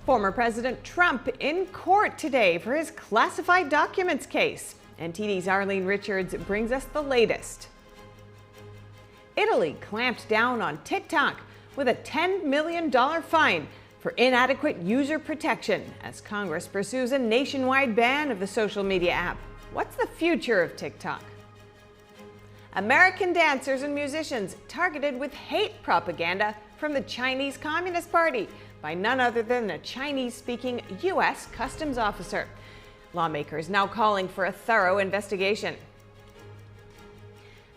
Former President Trump in court today for his classified documents case. NTD's Arlene Richards brings us the latest. Italy clamped down on TikTok with a $10 million fine for inadequate user protection as Congress pursues a nationwide ban of the social media app. What's the future of TikTok? American dancers and musicians targeted with hate propaganda from the Chinese Communist Party by none other than a Chinese-speaking U.S. customs officer. Lawmakers now calling for a thorough investigation.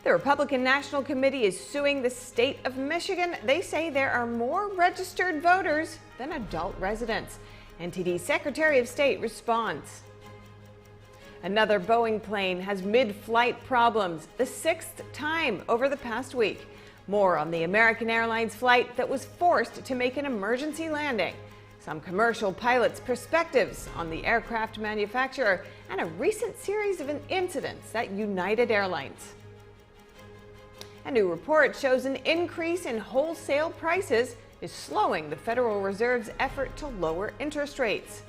The Republican National Committee is suing the state of Michigan. They say there are more registered voters than adult residents. NTD Secretary of State responds. Another Boeing plane has mid-flight problems, the sixth time over the past week. More on the American Airlines flight that was forced to make an emergency landing. Some commercial pilots' perspectives on the aircraft manufacturer and a recent series of incidents at United Airlines. A new report shows an increase in wholesale prices is slowing the Federal Reserve's effort to lower interest rates.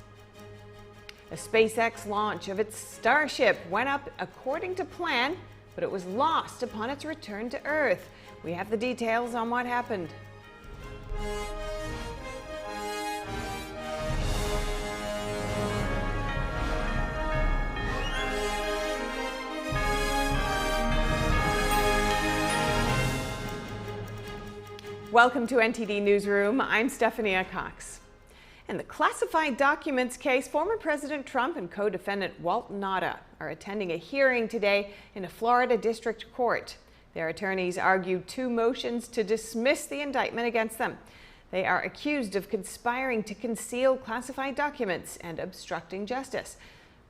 The SpaceX launch of its Starship went up according to plan, but it was lost upon its return to Earth. We have the details on what happened. Welcome to NTD Newsroom. I'm Stephanie Cox. In the classified documents case, former President Trump and co-defendant Walt Nauta are attending a hearing today in a Florida district court. Their attorneys argued two motions to dismiss the indictment against them. They are accused of conspiring to conceal classified documents and obstructing justice.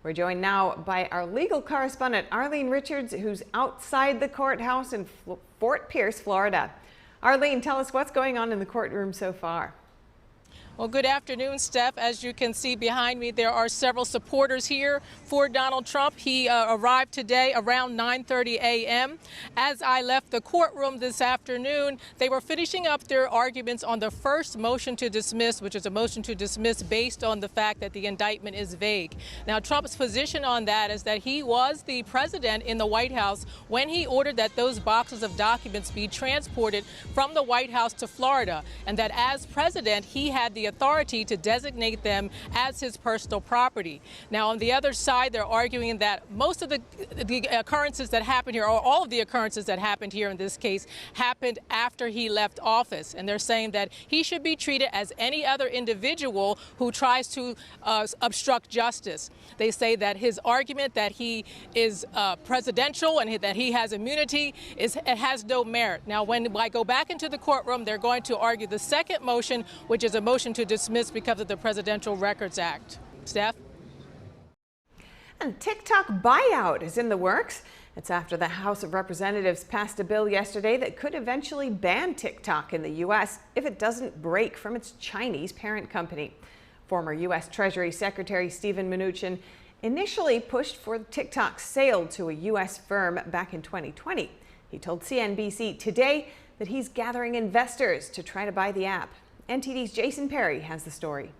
We're joined now by our legal correspondent, Arlene Richards, who's outside the courthouse in Fort Pierce, Florida. Arlene, tell us what's going on in the courtroom so far. Well, good afternoon, Steph. As you can see behind me, there are several supporters here for Donald Trump. He arrived today around 9:30 a.m. As I left the courtroom this afternoon, they were finishing up their arguments on the first motion to dismiss, which is a motion to dismiss based on the fact that the indictment is vague. Now, Trump's position on that is that he was the president in the White House when he ordered that those boxes of documents be transported from the White House to Florida, and that as president, he had the authority to designate them as his personal property. Now, on the other side, they're arguing that most of the occurrences that happened here, or all of the occurrences that happened here in this case, happened after he left office. And they're saying that he should be treated as any other individual who tries to obstruct justice. They say that his argument that he is presidential and that he has immunity it has no merit. Now, when I go back into the courtroom, they're going to argue the second motion, which is a motion to dismiss because of the Presidential Records Act. Steph? And TikTok buyout is in the works. It's after the House of Representatives passed a bill yesterday that could eventually ban TikTok in the U.S. if it doesn't break from its Chinese parent company. Former U.S. Treasury Secretary Steven Mnuchin initially pushed for TikTok's sale to a U.S. firm back in 2020. He told CNBC today that he's gathering investors to try to buy the app. NTD's Jason Perry has the story.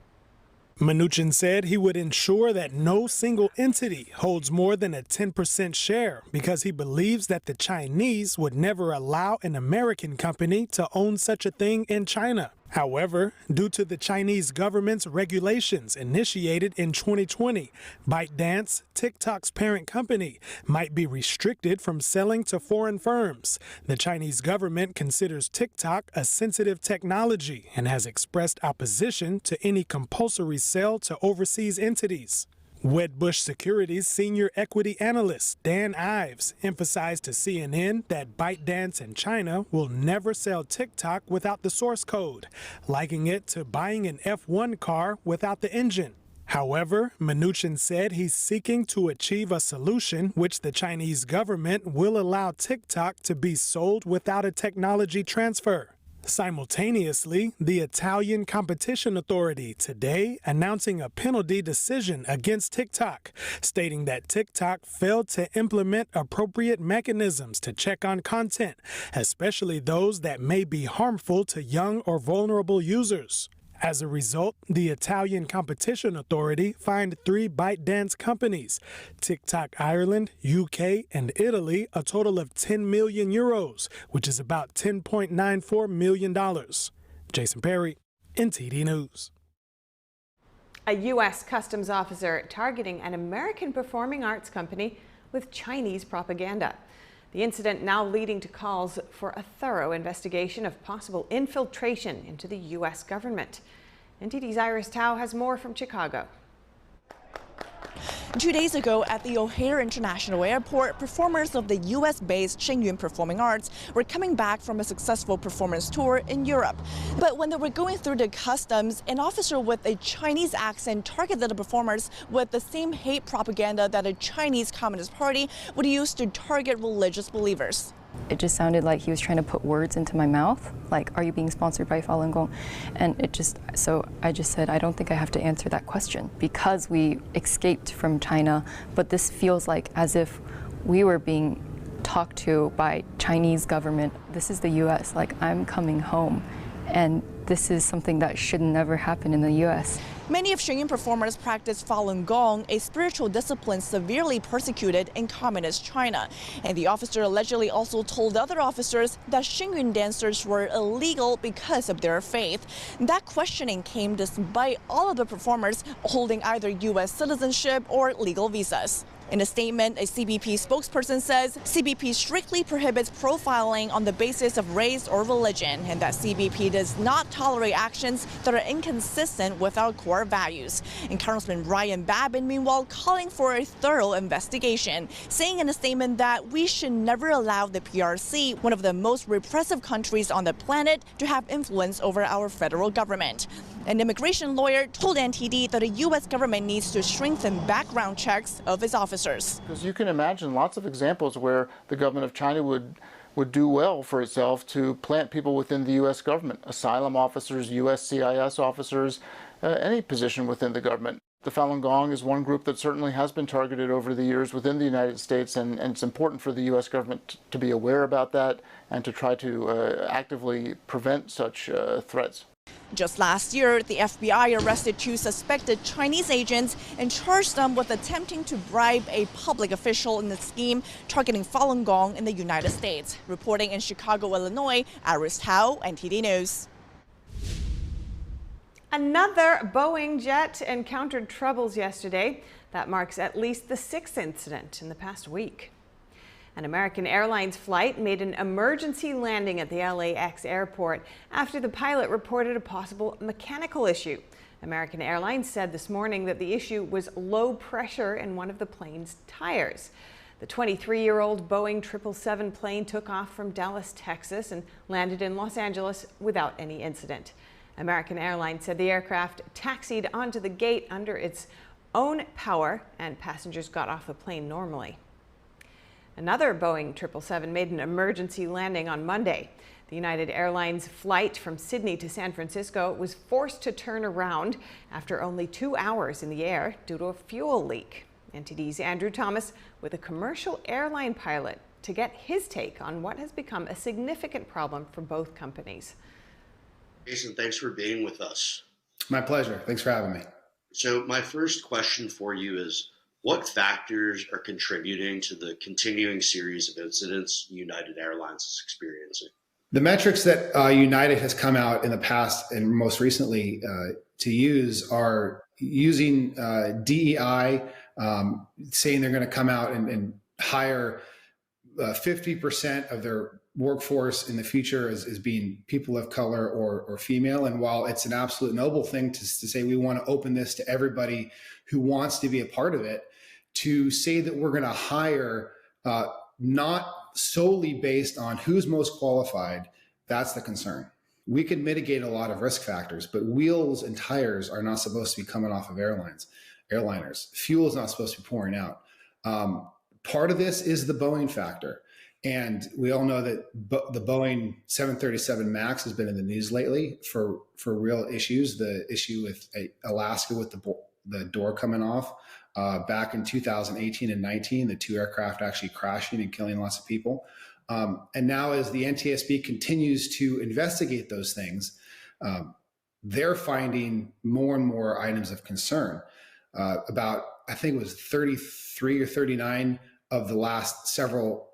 Mnuchin said he would ensure that no single entity holds more than a 10% share because he believes that the Chinese would never allow an American company to own such a thing in China. However, due to the Chinese government's regulations initiated in 2020, ByteDance, TikTok's parent company, might be restricted from selling to foreign firms. The Chinese government considers TikTok a sensitive technology and has expressed opposition to any compulsory sale to overseas entities. Wedbush Securities senior equity analyst Dan Ives emphasized to CNN that ByteDance in China will never sell TikTok without the source code, likening it to buying an F1 car without the engine. However, Mnuchin said he's seeking to achieve a solution which the Chinese government will allow TikTok to be sold without a technology transfer. Simultaneously, the Italian Competition Authority today announcing a penalty decision against TikTok, stating that TikTok failed to implement appropriate mechanisms to check on content, especially those that may be harmful to young or vulnerable users. As a result, the Italian Competition Authority fined 3 ByteDance companies, TikTok Ireland, UK, and Italy, a total of 10 million euros, which is about $10.94 million. Jason Perry, NTD News. A U.S. customs officer targeting an American performing arts company with Chinese propaganda. The incident now leading to calls for a thorough investigation of possible infiltration into the U.S. government. NTD's Iris Tao has more from Chicago. 2 days ago at the O'Hare International Airport, performers of the U.S.-based Shen Yun Performing Arts were coming back from a successful performance tour in Europe. But when they were going through the customs, an officer with a Chinese accent targeted the performers with the same hate propaganda that a Chinese Communist Party would use to target religious believers. It just sounded like he was trying to put words into my mouth, like, are you being sponsored by Falun Gong? And so I just said, I don't think I have to answer that question because we escaped from China, but this feels like as if we were being talked to by Chinese government. This is the US, like, I'm coming home. And this is something that should never happen in the U.S. Many of Shen Yun performers practice Falun Gong, a spiritual discipline severely persecuted in communist China. And the officer allegedly also told other officers that Shen Yun dancers were illegal because of their faith. That questioning came despite all of the performers holding either U.S. citizenship or legal visas. In a statement, a CBP spokesperson says CBP strictly prohibits profiling on the basis of race or religion, and that CBP does not tolerate actions that are inconsistent with our core values. And Congressman Ryan Babin, meanwhile, calling for a thorough investigation, saying in a statement that we should never allow the PRC, one of the most repressive countries on the planet, to have influence over our federal government. An immigration lawyer told NTD that the U.S. government needs to strengthen background checks of its officers. Because you can imagine lots of examples where the government of China would do well for itself to plant people within the U.S. government, asylum officers, USCIS officers, any position within the government. The Falun Gong is one group that certainly has been targeted over the years within the United States, and it's important for the U.S. government to be aware about that and to try to actively prevent such threats. Just last year, the FBI arrested 2 suspected Chinese agents and charged them with attempting to bribe a public official in the scheme targeting Falun Gong in the United States. Reporting in Chicago, Illinois, Iris Tao, NTD News. Another Boeing jet encountered troubles yesterday. That marks at least the 6th incident in the past week. An American Airlines flight made an emergency landing at the LAX airport after the pilot reported a possible mechanical issue. American Airlines said this morning that the issue was low pressure in one of the plane's tires. The 23-year-old Boeing 777 plane took off from Dallas, Texas, and landed in Los Angeles without any incident. American Airlines said the aircraft taxied onto the gate under its own power, and passengers got off the plane normally. Another Boeing 777 made an emergency landing on Monday. The United Airlines flight from Sydney to San Francisco was forced to turn around after only 2 hours in the air due to a fuel leak. NTD's Andrew Thomas with a commercial airline pilot to get his take on what has become a significant problem for both companies. Jason, thanks for being with us. My pleasure. Thanks for having me. So my first question for you is, what factors are contributing to the continuing series of incidents United Airlines is experiencing? The metrics that United has come out in the past and most recently to use are using DEI, saying they're going to come out and hire 50% of their workforce in the future as being people of color or female. And while it's an absolute noble thing to say we want to open this to everybody who wants to be a part of it, to say that we're going to hire not solely based on who's most qualified, that's the concern. We can mitigate a lot of risk factors, but wheels and tires are not supposed to be coming off of airliners. Fuel is not supposed to be pouring out. Part of this is the Boeing factor. And we all know that the Boeing 737 MAX has been in the news lately for real issues. The issue with Alaska with the door coming off back in 2018 and 19, the 2 aircraft actually crashing and killing lots of people. And now as the NTSB continues to investigate those things, they're finding more and more items of concern. About, I think it was 33 or 39 of the last several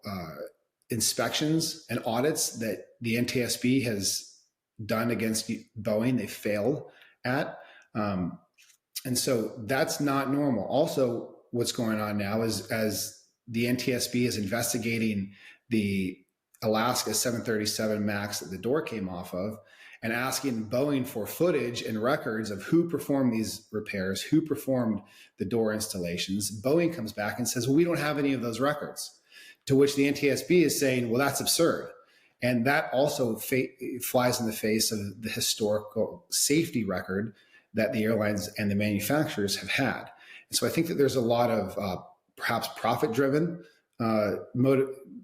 inspections and audits that the NTSB has done against Boeing, they failed at. And so that's not normal. Also, what's going on now is, as the NTSB is investigating the Alaska 737 MAX that the door came off of, and asking Boeing for footage and records of who performed these repairs, who performed the door installations, Boeing comes back and says, well, we don't have any of those records. To which the NTSB is saying, well, that's absurd. And that also flies in the face of the historical safety record that the airlines and the manufacturers have had. And so I think that there's a lot of perhaps profit-driven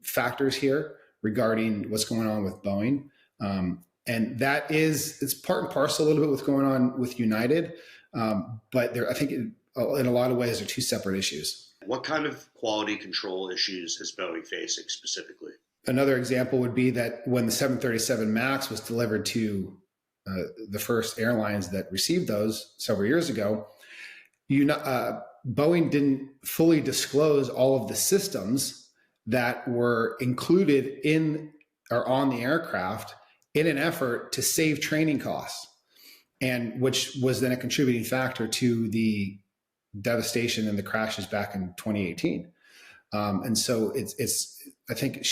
factors here regarding what's going on with Boeing. And it's part and parcel a little bit what's going on with United. But I think in a lot of ways, they're two separate issues. What kind of quality control issues is Boeing facing specifically? Another example would be that when the 737 MAX was delivered to the first airlines that received those several years ago, Boeing didn't fully disclose all of the systems that were included in or on the aircraft in an effort to save training costs, and which was then a contributing factor to the devastation and the crashes back in 2018. And so it's I think, a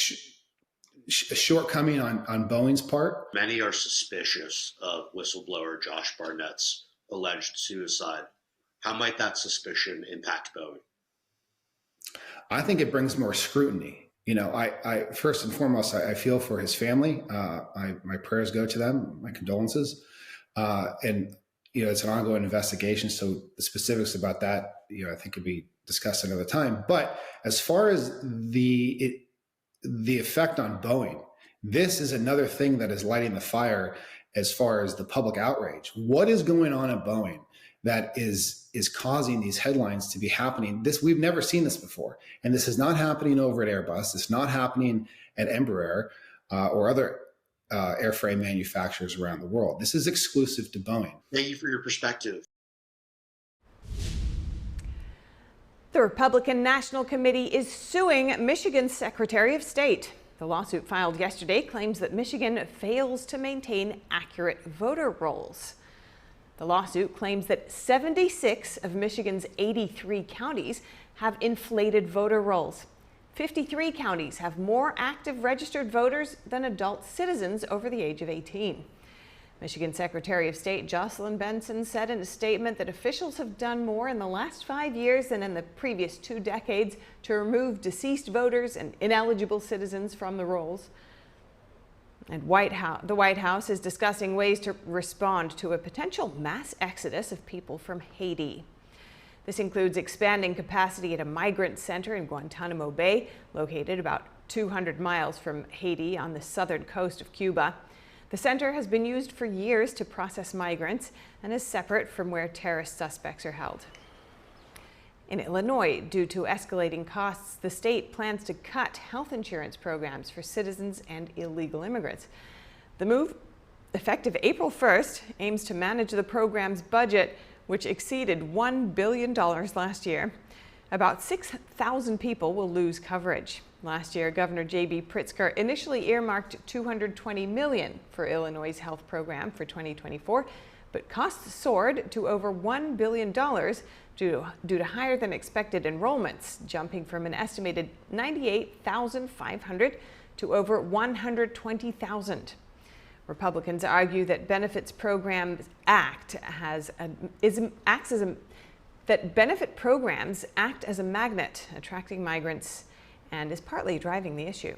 shortcoming on Boeing's part. Many are suspicious of whistleblower Josh Barnett's alleged suicide. How might that suspicion impact Boeing? I think it brings more scrutiny. I first and foremost, I feel for his family. My prayers go to them, my condolences. And, it's an ongoing investigation. So the specifics about that, I think could be discussed another time. But as far as the effect on Boeing, this is another thing that is lighting the fire as far as the public outrage. What is going on at Boeing that is causing these headlines to be happening? We've never seen this before. And this is not happening over at Airbus. It's not happening at Embraer or other airframe manufacturers around the world. This is exclusive to Boeing. Thank you for your perspective. The Republican National Committee is suing Michigan's Secretary of State. The lawsuit filed yesterday claims that Michigan fails to maintain accurate voter rolls. The lawsuit claims that 76 of Michigan's 83 counties have inflated voter rolls. 53 counties have more active registered voters than adult citizens over the age of 18. Michigan Secretary of State Jocelyn Benson said in a statement that officials have done more in the last 5 years than in the previous 2 decades to remove deceased voters and ineligible citizens from the rolls. And the White House is discussing ways to respond to a potential mass exodus of people from Haiti. This includes expanding capacity at a migrant center in Guantanamo Bay, located about 200 miles from Haiti on the southern coast of Cuba. The center has been used for years to process migrants and is separate from where terrorist suspects are held. In Illinois, due to escalating costs, the state plans to cut health insurance programs for citizens and illegal immigrants. The move, effective April 1st, aims to manage the program's budget, which exceeded $1 billion last year. About 6,000 people will lose coverage. Last year, Governor J.B. Pritzker initially earmarked $220 million for Illinois' health program for 2024, but costs soared to over $1 billion due to higher than expected enrollments, jumping from an estimated 98,500 to over 120,000. Republicans argue that Benefit Programs act as a magnet, attracting migrants, and is partly driving the issue.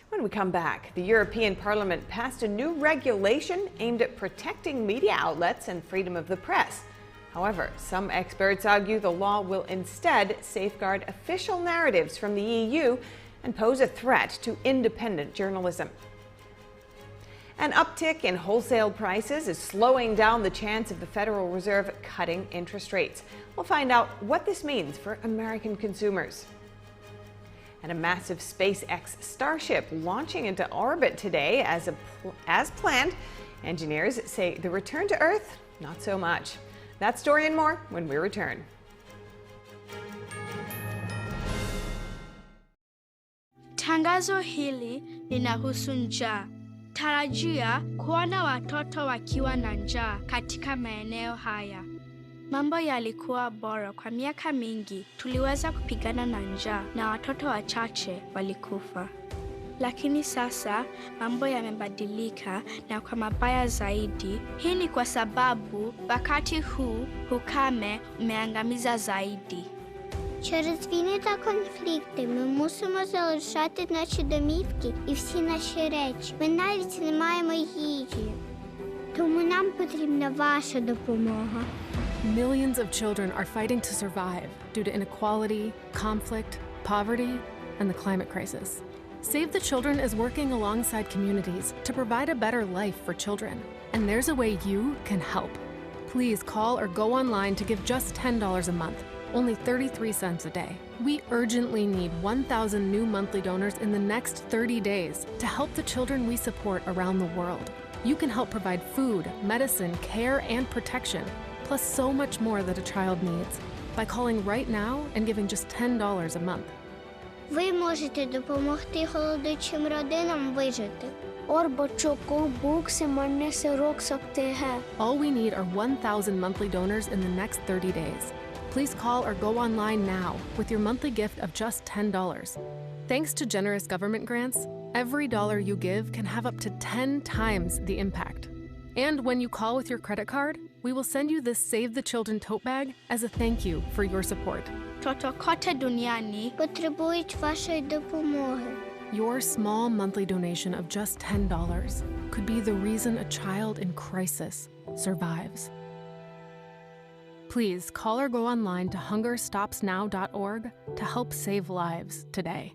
When we come back, the European Parliament passed a new regulation aimed at protecting media outlets and freedom of the press. However, some experts argue the law will instead safeguard official narratives from the EU and pose a threat to independent journalism. An uptick in wholesale prices is slowing down the chance of the Federal Reserve cutting interest rates. We'll find out what this means for American consumers. And a massive SpaceX Starship launching into orbit today as planned. Engineers say the return to Earth, not so much. That story and more when we return. Tangazo hili linahusu njaa. Tarajia kuona watoto wakiwa na njaa katika maeneo haya. Mambo yalikuwa bora kwa miaka mingi. Tuliweza kupigana na njaa na watoto wachache walikufa. Lakini sasa mambo yamebadilika na kwa mabaya zaidi. Hii ni kwa sababu wakati huu ukame umeangamiza zaidi. Через війни та конфлікти ми мусимо залишати наші домівки і всі наші речі. Ми навіть не маємо їжі. Тому нам потрібна ваша допомога. Millions of children are fighting to survive due to inequality, conflict, poverty, and the climate crisis. Save the Children is working alongside communities to provide a better life for children. And there's a way you can help. Please call or go online to give just $10 a month, only 33 cents a day. We urgently need 1,000 new monthly donors in the next 30 days to help the children we support around the world. You can help provide food, medicine, care, and protection, plus so much more that a child needs, by calling right now and giving just $10 a month. Ви можете допомогти голодуючим родинам вижити. All we need are 1,000 monthly donors in the next 30 days. Please call or go online now with your monthly gift of just $10. Thanks to generous government grants, every dollar you give can have up to 10 times the impact. And when you call with your credit card, we will send you this Save the Children tote bag as a thank you for your support. Toto kote duniani потребують вашої допомоги. Your small monthly donation of just $10 could be the reason a child in crisis survives. Please call or go online to hungerstopsnow.org to help save lives today.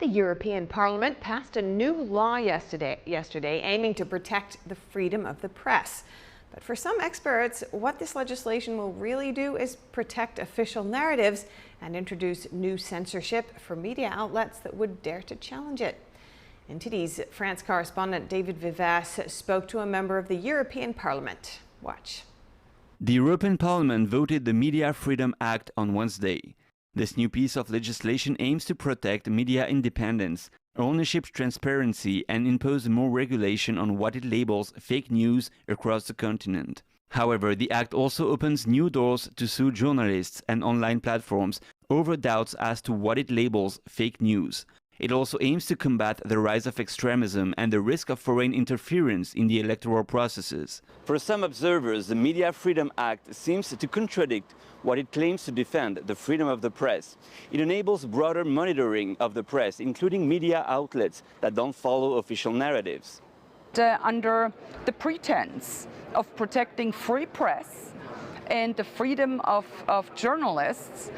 The European Parliament passed a new law yesterday aiming to protect the freedom of the press. But for some experts, what this legislation will really do is protect official narratives and introduce new censorship for media outlets that would dare to challenge it. NTD's France correspondent David Vivas spoke to a member of the European Parliament. Watch. The European Parliament voted the Media Freedom Act on Wednesday. This new piece of legislation aims to protect media independence, ownership transparency, and impose more regulation on what it labels fake news across the continent. However, the act also opens new doors to sue journalists and online platforms over doubts as to what it labels fake news. It also aims to combat the rise of extremism and the risk of foreign interference in the electoral processes. For some observers, the Media Freedom Act seems to contradict what it claims to defend, the freedom of the press. It enables broader monitoring of the press, including media outlets that don't follow official narratives. Under the pretense of protecting free press and the freedom of journalists,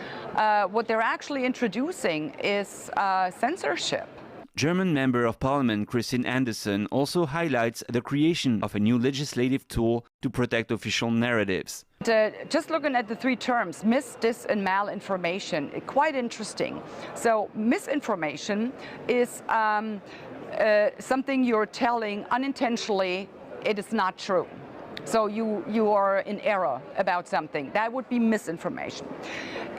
what they're actually introducing is censorship. German Member of Parliament Christine Anderson also highlights the creation of a new legislative tool to protect official narratives. Just looking at the three terms, mis, dis, and malinformation, quite interesting. So misinformation is something you're telling unintentionally it is not true. So you are in error about something. That would be misinformation.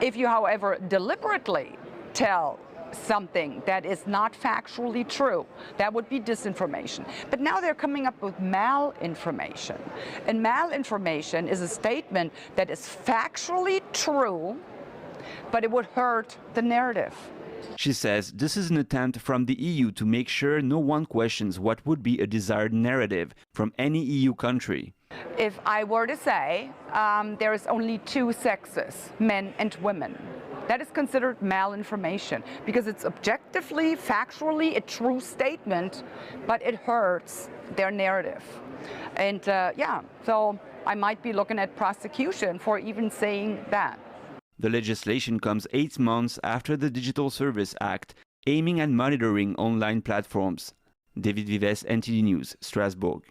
If you, however, deliberately tell something that is not factually true. That would be disinformation. But now they're coming up with malinformation. And malinformation is a statement that is factually true, but it would hurt the narrative. She says this is an attempt from the EU to make sure no one questions what would be a desired narrative from any EU country. If I were to say there is only two sexes, men and women, that is considered malinformation because it's objectively, factually a true statement, but it hurts their narrative. And yeah, so I might be looking at prosecution for even saying that. The legislation comes 8 months after the Digital Service Act, aiming at monitoring online platforms. David Vives, NTD News, Strasbourg.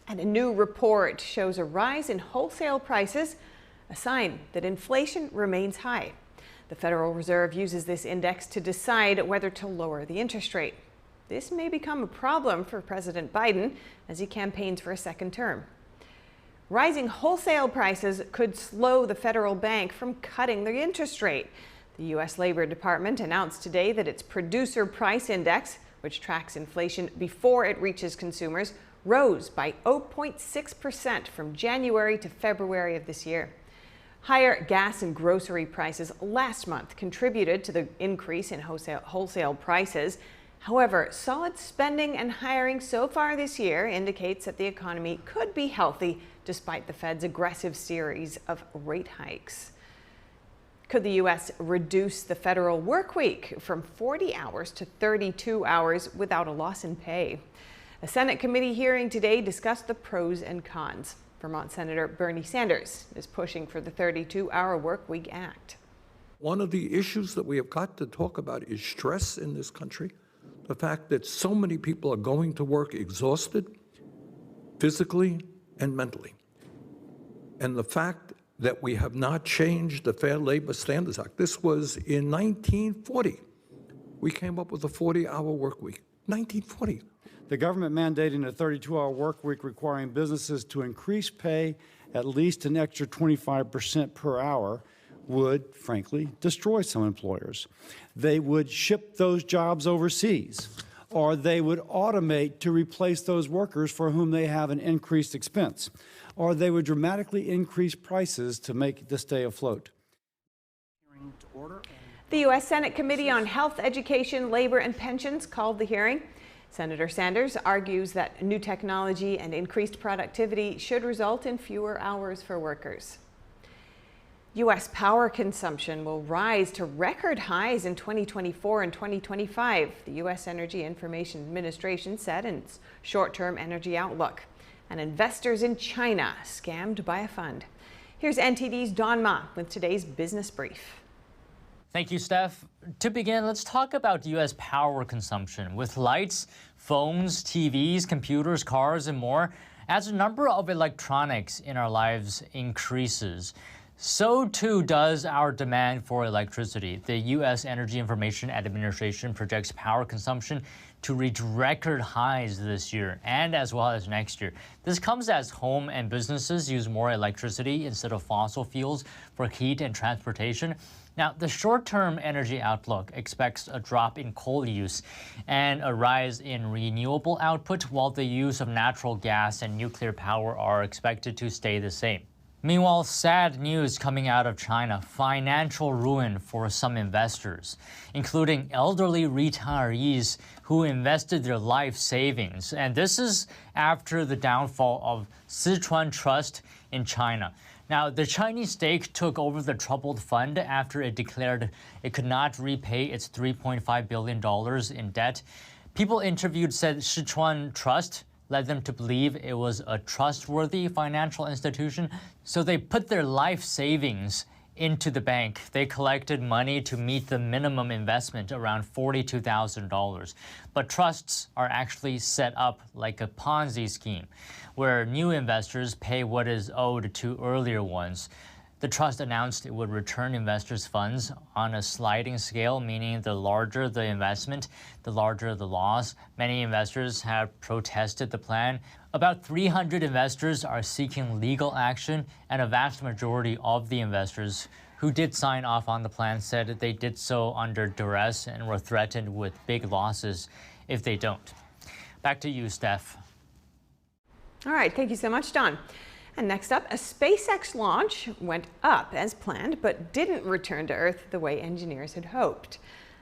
And a new report shows a rise in wholesale prices, a sign that inflation remains high. The Federal Reserve uses this index to decide whether to lower the interest rate. This may become a problem for President Biden as he campaigns for a second term. Rising wholesale prices could slow the federal bank from cutting the interest rate. The U.S. Labor Department announced today that its Producer Price Index, which tracks inflation before it reaches consumers, rose by 0.6% from January to February of this year. Higher gas and grocery prices last month contributed to the increase in wholesale prices. However, solid spending and hiring so far this year indicates that the economy could be healthy despite the Fed's aggressive series of rate hikes. Could the U.S. reduce the federal work week from 40 hours to 32 hours without a loss in pay? A Senate committee hearing today discussed the pros and cons. Vermont Senator Bernie Sanders is pushing for the 32-hour work week act. One of the issues that we have got to talk about is stress in this country. The fact that so many people are going to work exhausted, physically and mentally. And the fact that we have not changed the Fair Labor Standards Act. This was in 1940. We came up with a 40-hour work week. 1940. The government mandating a 32-hour work week requiring businesses to increase pay at least an extra 25% per hour would, frankly, destroy some employers. They would ship those jobs overseas, or they would automate to replace those workers for whom they have an increased expense, or they would dramatically increase prices to make this stay afloat. The U.S. Senate Committee on Health, Education, Labor, and Pensions called the hearing. Senator Sanders argues that new technology and increased productivity should result in fewer hours for workers. U.S. power consumption will rise to record highs in 2024 and 2025, the U.S. Energy Information Administration said in its short-term energy outlook. And investors in China scammed by a fund. Here's NTD's Don Ma with today's business brief. Thank you, Steph. To begin, let's talk about U.S. power consumption. With lights, phones, TVs, computers, cars, and more, as the number of electronics in our lives increases, so too does our demand for electricity. The U.S. Energy Information Administration projects power consumption to reach record highs this year and as well as next year. This comes as home and businesses use more electricity instead of fossil fuels for heat and transportation. Now, the short-term energy outlook expects a drop in coal use and a rise in renewable output, while the use of natural gas and nuclear power are expected to stay the same. Meanwhile, sad news coming out of China, financial ruin for some investors, including elderly retirees who invested their life savings. And this is after the downfall of Sichuan Trust in China. Now, the Chinese state took over the troubled fund after it declared it could not repay its $3.5 billion in debt. People interviewed said Sichuan Trust led them to believe it was a trustworthy financial institution, so they put their life savings into the bank. They collected money to meet the minimum investment, around $42,000. But trusts are actually set up like a Ponzi scheme, where new investors pay what is owed to earlier ones. The trust announced it would return investors' funds on a sliding scale, meaning the larger the investment, the larger the loss. Many investors have protested the plan. About 300 investors are seeking legal action, and a vast majority of the investors who did sign off on the plan said that they did so under duress and were threatened with big losses if they don't. Back to you, Steph. All right, thank you so much, Don. And next up, a SpaceX launch went up as planned, but didn't return to Earth the way engineers had hoped.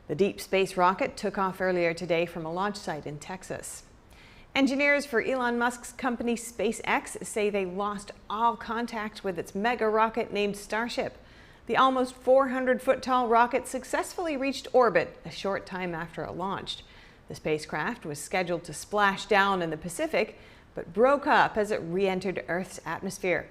The deep space rocket took off earlier today from a launch site in Texas. Engineers for Elon Musk's company SpaceX say they lost all contact with its mega rocket named Starship. The almost 400-foot tall rocket successfully reached orbit a short time after it launched. The spacecraft was scheduled to splash down in the Pacific, but broke up as it re-entered Earth's atmosphere.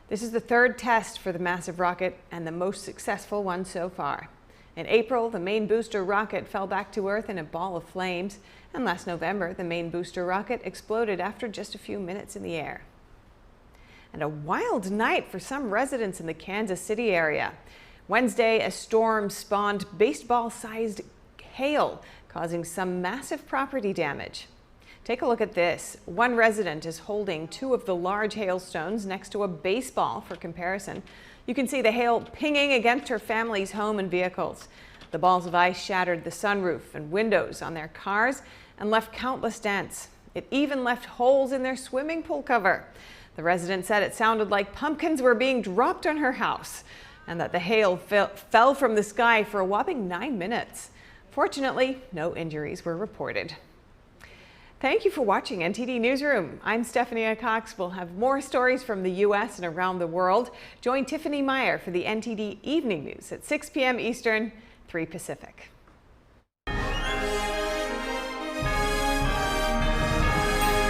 This is the third test for the massive rocket and the most successful one so far. In April, the main booster rocket fell back to Earth in a ball of flames, and last November, the main booster rocket exploded after just a few minutes in the air. And a wild night for some residents in the Kansas City area. Wednesday, a storm spawned baseball-sized hail, causing some massive property damage. Take a look at this. One resident is holding two of the large hailstones next to a baseball for comparison. You can see the hail pinging against her family's home and vehicles. The balls of ice shattered the sunroof and windows on their cars and left countless dents. It even left holes in their swimming pool cover. The resident said it sounded like pumpkins were being dropped on her house and that the hail fell from the sky for a whopping 9 minutes. Fortunately, no injuries were reported. Thank you for watching NTD Newsroom. I'm Stephanie Cox. We'll have more stories from the U.S. and around the world. Join Tiffany Meyer for the NTD Evening News at 6 p.m. Eastern, 3 Pacific.